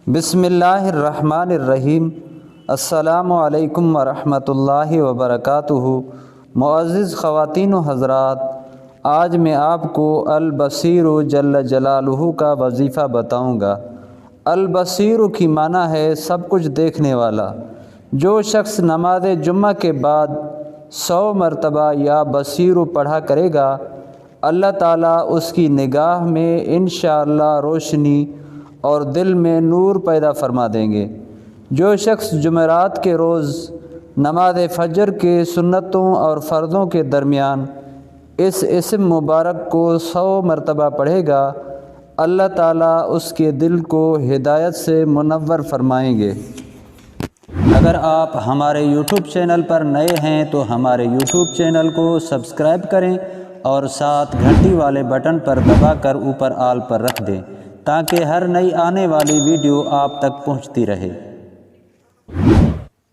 بسم اللہ الرحمن الرحیم۔ السلام علیکم ورحمۃ اللہ وبرکاتہ۔ معزز خواتین و حضرات، آج میں آپ کو البصیر جل جلالہ کا وظیفہ بتاؤں گا۔ البصیر کی معنی ہے سب کچھ دیکھنے والا۔ جو شخص نماز جمعہ کے بعد 100 مرتبہ یا بصیر پڑھا کرے گا، اللہ تعالیٰ اس کی نگاہ میں انشاءاللہ روشنی اور دل میں نور پیدا فرما دیں گے۔ جو شخص جمعرات کے روز نماز فجر کے سنتوں اور فرضوں کے درمیان اس اسم مبارک کو 100 مرتبہ پڑھے گا، اللہ تعالیٰ اس کے دل کو ہدایت سے منور فرمائیں گے۔ اگر آپ ہمارے یوٹیوب چینل پر نئے ہیں تو ہمارے یوٹیوب چینل کو سبسکرائب کریں اور ساتھ گھنٹی والے بٹن پر دبا کر اوپر آل پر رکھ دیں تاکہ ہر نئی آنے والی ویڈیو آپ تک پہنچتی رہے۔